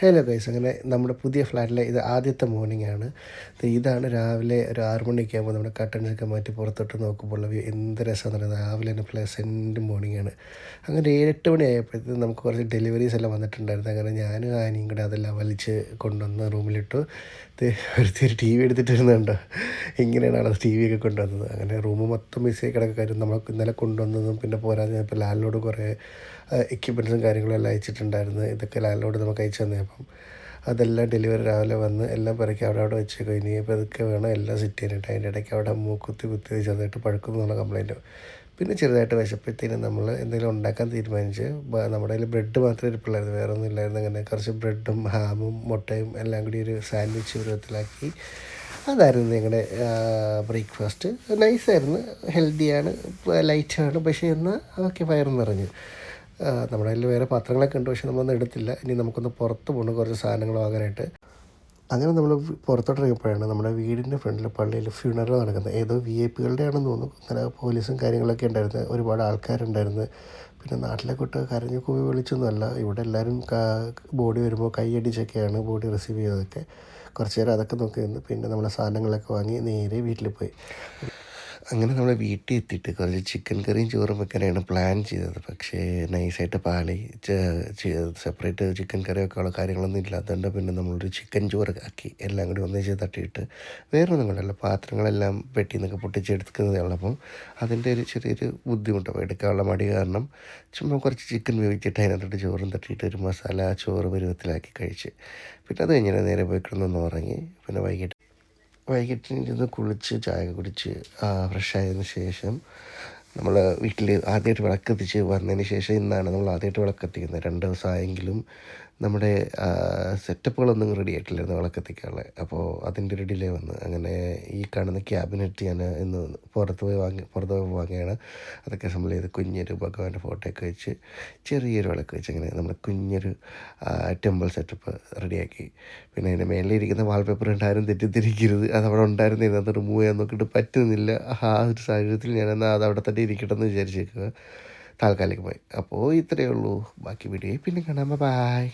Hello guys, അങ്ങനെ നമ്മുടെ പുതിയ ഫ്ലാറ്റിലെ ഇത് ആദ്യത്തെ മോർണിംഗ് ആണ്. ഇതാണ് രാവിലെ ഒരു 6 മണിയൊക്കെ ആകുമ്പോൾ നമ്മുടെ കട്ടൻസൊക്കെ മാറ്റി പുറത്തോട്ട് നോക്കുമ്പോൾ എന്ത് രസമെന്ന് പറയുന്നത്. രാവിലെ തന്നെ പ്ലസൻറ്റ് മോർണിംഗ് ആണ്. അങ്ങനെ 7-8 മണി ആയപ്പോഴത്തേക്കും നമുക്ക് കുറച്ച് ഡെലിവറീസ് എല്ലാം വന്നിട്ടുണ്ടായിരുന്നു. അങ്ങനെ ഞാനും ആനിയും കൂടെ അതെല്ലാം വലിച്ച് കൊണ്ടുവന്ന് റൂമിലിട്ടു. ഒരു ടി വി എടുത്തിട്ടിരുന്നുണ്ടോ, ഇങ്ങനെയാണ് അത് ടി വി ഒക്കെ കൊണ്ടുവന്നത്. അങ്ങനെ റൂം മൊത്തം മിസ്സായി കിടക്കുക. കാര്യം നമ്മൾ ഇന്നലെ കൊണ്ടുവന്നതും പിന്നെ പോരാതെ ഇപ്പോൾ ലാൻഡ്ലോഡ് കുറേ എക്യുപ്മെൻറ്റ്സും കാര്യങ്ങളും എല്ലാം അയച്ചിട്ടുണ്ടായിരുന്നു. ഇതൊക്കെ ലാൻഡ്ലോഡ് നമുക്ക് അയച്ചു തന്നെ. അപ്പം അതെല്ലാം ഡെലിവറി രാവിലെ വന്ന് എല്ലാം പിറക്കി അവിടെ വെച്ചേക്കും. ഇനിയിപ്പോൾ ഇതൊക്കെ വേണം എല്ലാം സെറ്റ് ചെയ്യാനായിട്ട്. അതിൻ്റെ ഇടയ്ക്ക് അവിടെ മൂക്കുത്തി ചെറുതായിട്ട് പഴുക്കുന്നു എന്നുള്ള കംപ്ലയിൻറ്റ്. പിന്നെ ചെറുതായിട്ട് വിശപ്പത്തേനും നമ്മൾ എന്തെങ്കിലും ഉണ്ടാക്കാൻ തീരുമാനിച്ച് നമ്മുടെ കയ്യിൽ ബ്രെഡ് മാത്രമേ ഇരിപ്പുള്ളായിരുന്നു, വേറെ ഒന്നും ഇല്ലായിരുന്നു. അങ്ങനെ കുറച്ച് ബ്രെഡും ഹാമും മുട്ടയും എല്ലാം കൂടി ഒരു സാൻഡ്വിച്ച് രൂപത്തിലാക്കി. അതായിരുന്നു ഞങ്ങളുടെ ബ്രേക്ക്ഫാസ്റ്റ്. നൈസായിരുന്നു, ഹെൽത്തിയാണ്, ലൈറ്റാണ്. പക്ഷേ എന്നാൽ ഓക്കെ, വയറും നിറഞ്ഞു. നമ്മുടെ കയ്യിൽ വേറെ പാത്രങ്ങളൊക്കെ ഉണ്ട്, പക്ഷെ നമ്മളൊന്നും എടുത്തില്ല. ഇനി നമുക്കൊന്ന് പുറത്ത് പോകണം കുറച്ച് സാധനങ്ങൾ വാങ്ങാനായിട്ട്. അങ്ങനെ നമ്മൾ പുറത്തോട്ട് ഇറങ്ങിയപ്പോഴാണ് നമ്മുടെ വീടിൻ്റെ ഫ്രണ്ടിൽ പള്ളിയിൽ ഫ്യൂണറൽ നടക്കുന്നത്. ഏതോ VIP-കളുടെ ആണെന്ന് തോന്നുന്നു. അങ്ങനെ പോലീസും കാര്യങ്ങളൊക്കെ ഉണ്ടായിരുന്നു, ഒരുപാട് ആൾക്കാരുണ്ടായിരുന്നു. പിന്നെ നാട്ടിലെ കുട്ടി കരഞ്ഞു കൂവി വിളിച്ചൊന്നുമല്ല. ഇവിടെ എല്ലാവരും ബോഡി വരുമ്പോൾ കൈയടിച്ചൊക്കെയാണ് ബോഡി റിസീവ് ചെയ്തതൊക്കെ. കുറച്ച് നേരം അതൊക്കെ നോക്കി നിന്ന് പിന്നെ നമ്മൾ സാധനങ്ങളൊക്കെ വാങ്ങി നേരെ വീട്ടിൽ പോയി. അങ്ങനെ നമ്മൾ വീട്ടിൽ എത്തിയിട്ട് കുറച്ച് ചിക്കൻ കറിയും ചോറും വെക്കാനാണ് പ്ലാൻ ചെയ്തത്. പക്ഷേ നൈസായിട്ട് പാളി. സെപ്പറേറ്റ് ചിക്കൻ കറി വെക്കാനുള്ള കാര്യങ്ങളൊന്നും ഇല്ലാത്തതുകൊണ്ട് പിന്നെ നമ്മളൊരു ചിക്കൻ ചോറ് ആക്കി എല്ലാം കൂടി ഒന്നിച്ച് തട്ടിയിട്ട്. വേറൊന്നും കൊണ്ടല്ല, പാത്രങ്ങളെല്ലാം പെട്ടിയിൽ നിന്നൊക്കെ പൊട്ടിച്ചെടുക്കുന്നതേ ഉള്ളൂ. അപ്പം അതിൻ്റെ ഒരു ചെറിയൊരു ബുദ്ധിമുട്ട്, എടുക്കാനുള്ള മടി കാരണം ചുമ്മാ കുറച്ച് ചിക്കൻ വേവിച്ചിട്ട് അതിനകത്തോട്ട് ചോറും തട്ടിയിട്ട് ഒരു മസാല ചോറ് പരുവത്തിലാക്കി കഴിച്ച്. പിന്നെ അത് കഴിഞ്ഞാൽ നേരെ പോയി കിടന്നൊന്ന് ഉറങ്ങി. പിന്നെ വൈകിട്ട് കുളിച്ച് ചായ കുടിച്ച് ഫ്രഷായതിനു ശേഷം നമ്മൾ വീട്ടിൽ ആദ്യമായിട്ട് വിളക്കെത്തിച്ച് വന്നതിന് ശേഷം ഇന്നാണ് നമ്മൾ ആദ്യമായിട്ട് വിളക്കെത്തിക്കുന്നത്. 2 ദിവസമായെങ്കിലും നമ്മുടെ സെറ്റപ്പുകളൊന്നും റെഡി ആയിട്ടില്ലായിരുന്നു വിളക്കെത്തിക്കാനുള്ളത്. അപ്പോൾ അതിൻ്റെ ഒരു ഡിലേ വന്ന്. അങ്ങനെ ഈ കാണുന്ന ക്യാബിനറ്റ് ഞാൻ ഇന്ന് പുറത്ത് പോയി വാങ്ങിയാണ്. അതൊക്കെ അസംബിൾ ചെയ്ത് കുഞ്ഞൊരു ഭഗവാന്റെ ഫോട്ടോയൊക്കെ വെച്ച് ചെറിയൊരു വിളക്ക് വെച്ച് അങ്ങനെ നമ്മുടെ കുഞ്ഞൊരു ടെമ്പിൾ സെറ്റപ്പ് റെഡിയാക്കി. പിന്നെ അതിൻ്റെ മേളിലിരിക്കുന്ന വാൾപേപ്പർ ആരും തെറ്റിദ്ധരിക്കരുത്, അതവിടെ ഉണ്ടായിരുന്നില്ല. അത് റിമൂവ് ചെയ്യാൻ നോക്കിയിട്ട് പറ്റുന്നില്ല. ആ ഒരു സാഹചര്യത്തിൽ ഞാനെന്നാൽ അത് അവിടെ തന്നെ ഇരിക്കട്ടെ എന്ന് വിചാരിച്ചേക്കുക താൽക്കാലികമായി. അപ്പോൾ ഇത്രയേ ഉള്ളൂ. ബാക്കി വീഡിയോ പിന്നെ കാണാം. ബൈ.